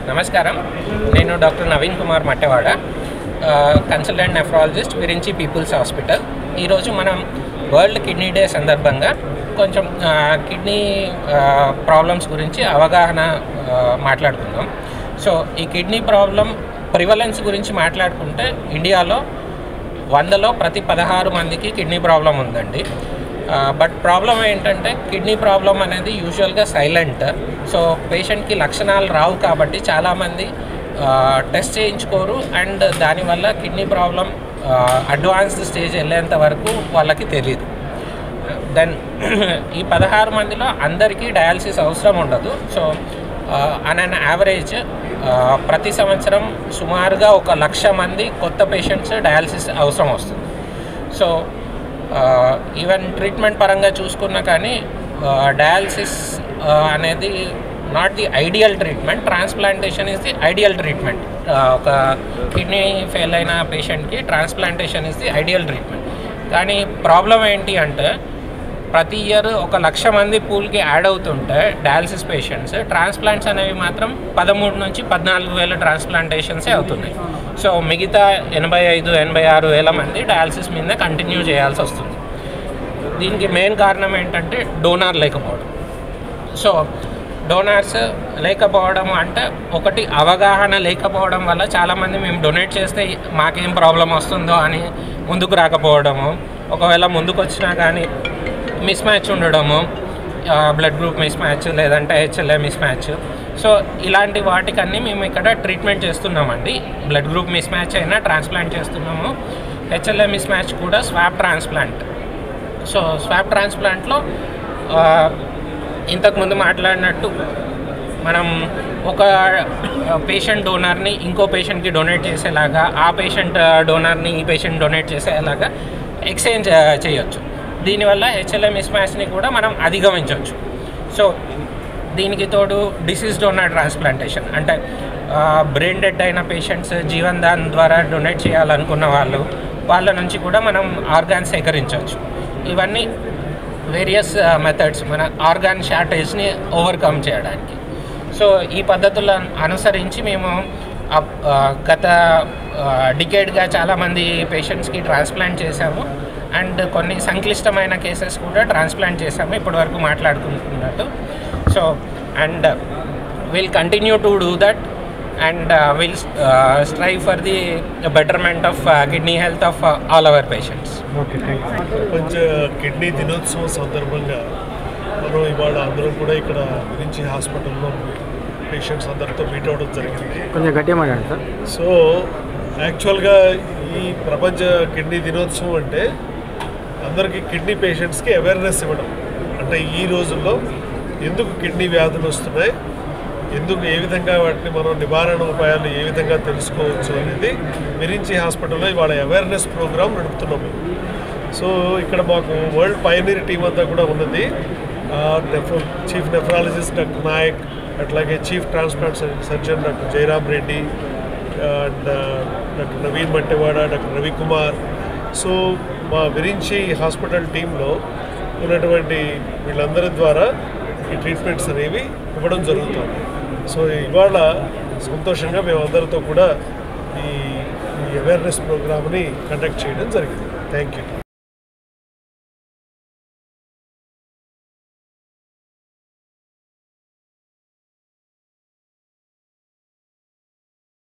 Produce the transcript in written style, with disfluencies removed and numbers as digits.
నమస్కారం. నేను doctor Naveen Kumar Mattewada, consultant nephrologist, Virinchi peoples hospital. ఈరోజు మనం వరల్డ్ కిడ్నీ డే సందర్భంగా కొంచెం కిడ్నీ ప్రాబ్లమ్స్ గురించి అవగాహన మాట్లాడుకుందాం. సో ఈ కిడ్నీ ప్రాబ్లం ప్రివలెన్స్ గురించి మాట్లాడుకుంటే ఇండియాలో 100లో ప్రతి 16 మందికి కిడ్నీ ప్రాబ్లం ఉందండి. బట్ ప్రాబ్లం ఏంటంటే కిడ్నీ ప్రాబ్లం అనేది యూజువల్గా సైలెంట్. సో పేషెంట్కి లక్షణాలు రావు కాబట్టి చాలామంది టెస్ట్ చేయించుకోరు. అండ్ దానివల్ల కిడ్నీ ప్రాబ్లం అడ్వాన్స్డ్ స్టేజ్ వెళ్ళేంత వరకు వాళ్ళకి తెలియదు. దెన్ ఈ 16 మందిలో అందరికీ డయాలసిస్ అవసరం ఉండదు. సో ఆన్ అన్ యావరేజ్ ప్రతి సంవత్సరం సుమారుగా 1,00,000 మంది కొత్త పేషెంట్స్ డయాలసిస్ అవసరం వస్తుంది. సో ఈవెన్ ట్రీట్మెంట్ పరంగా చూసుకున్నా కానీ డయాలసిస్ అనేది not the ideal treatment. Transplantation is the ideal treatment. ఒక కిడ్నీ ఫెయిల్ అయిన పేషెంట్కి transplantation is the ideal treatment. కానీ ప్రాబ్లం ఏంటి అంటే ప్రతి ఇయర్ 1,00,000 మంది పూల్కి యాడ్ అవుతుంటే డయాలసిస్ పేషెంట్స్, ట్రాన్స్ప్లాంట్స్ అనేవి మాత్రం 13 నుంచి 14,000 ట్రాన్స్ప్లాంటేషన్సే అవుతున్నాయి. సో మిగతా 85-86 వేల మంది డయాలసిస్ మీద కంటిన్యూ చేయాల్సి వస్తుంది. దీనికి మెయిన్ కారణం ఏంటంటే డోనార్ లేకపోవడం. సో డోనార్స్ లేకపోవడం అంటే ఒకటి అవగాహన లేకపోవడం వల్ల చాలామంది మేము డొనేట్ చేస్తే మాకేం ప్రాబ్లం వస్తుందో అని ముందుకు రాకపోవడము, ఒకవేళ ముందుకు వచ్చినా కానీ మిస్ మ్యాచ్ ఉండడము, బ్లడ్ గ్రూప్ మిస్ మ్యాచ్ లేదంటే హెచ్ఎల్ఏ మిస్ మ్యాచ్. సో ఇలాంటి వాటికన్నీ మేము ఇక్కడ ట్రీట్మెంట్ చేస్తున్నామండి. బ్లడ్ గ్రూప్ మిస్ మ్యాచ్ అయినా ట్రాన్స్ప్లాంట్ చేస్తున్నాము. హెచ్ఎల్ఏ మిస్ మ్యాచ్ కూడా స్వాప్ ట్రాన్స్ప్లాంట్. సో స్వాప్ ట్రాన్స్ప్లాంట్లో ఇంతకుముందు మాట్లాడినట్టు మనం ఒక పేషెంట్ డోనర్ని ఇంకో పేషెంట్కి డొనేట్ చేసేలాగా, ఆ పేషెంట్ డోనర్ని ఈ పేషెంట్ డొనేట్ చేసేలాగా ఎక్స్చేంజ్ చేయొచ్చు. దీనివల్ల హెచ్ఎల్ఏ మిస్ మ్యాచ్ని కూడా మనం అధిగమించవచ్చు. సో దీనికి తోడు డిసీజ్ డోనర్ ట్రాన్స్ప్లాంటేషన్ అంటే బ్రెయిన్ డెడ్ అయిన పేషెంట్స్ జీవన్ దాన్ ద్వారా డొనేట్ చేయాలనుకున్న వాళ్ళ నుంచి కూడా మనం ఆర్గాన్స్ సేకరించవచ్చు. ఇవన్నీ వేరియస్ మెథడ్స్ మన ఆర్గాన్ షార్టేజ్ని ఓవర్కమ్ చేయడానికి. సో ఈ పద్ధతులను అనుసరించి మేము గత డికేడ్గా చాలామంది పేషెంట్స్కి ట్రాన్స్ప్లాంట్ చేశాము. అండ్ కొన్ని సంక్లిష్టమైన కేసెస్ కూడా ట్రాన్స్ప్లాంట్ చేశాము ఇప్పటి వరకు మాట్లాడుకుంటున్నట్టు. So and will continue to do that and will strive for the betterment of kidney health of all our patients. Okay, thank you. ప్రపంచ కిడ్నీ దినోత్సవం సందర్భంగా మనం ఇవాళ అందరం కూడా ఇక్కడ విరించి హాస్పిటల్లో పేషెంట్స్ అందరితో మీట్ అవ్వడం జరిగింది. కొంచెం గట్టిగా మాట్లాడండి సార్. సో యాక్చువల్గా ఈ ప్రపంచ కిడ్నీ దినోత్సవం అంటే అందరికీ కిడ్నీ పేషెంట్స్కి అవేర్నెస్ ఇవ్వడం. అంటే ఈ రోజుల్లో ఎందుకు కిడ్నీ వ్యాధులు వస్తున్నాయి, ఎందుకు ఏ విధంగా వాటిని మనం నివారణ ఉపాయాలు ఏ విధంగా తెలుసుకోవచ్చు అనేది విరించి హాస్పిటల్లో ఇవాళ అవేర్నెస్ ప్రోగ్రామ్ నడుపుతున్నాము. సో ఇక్కడ మాకు వరల్డ్ పయనీర్ టీం అంతా కూడా ఉన్నది. చీఫ్ నెఫ్రాలజిస్ట్ డాక్టర్ నాయక్, అట్లాగే chief transplant surgeon doctor Jayaram Reddy and doctor Naveen Mattewada, doctor Ravikumar. So మా విరించి హాస్పిటల్ టీంలో ఉన్నటువంటి వీళ్ళందరి ద్వారా ఈ ట్రీట్మెంట్స్ అనేవి ఇవ్వడం జరుగుతుంది. సో ఇవాళ సంతోషంగా మేమందరితో కూడా ఈ అవేర్నెస్ ప్రోగ్రామ్ని కండక్ట్ చేయడం జరిగింది. Thank you.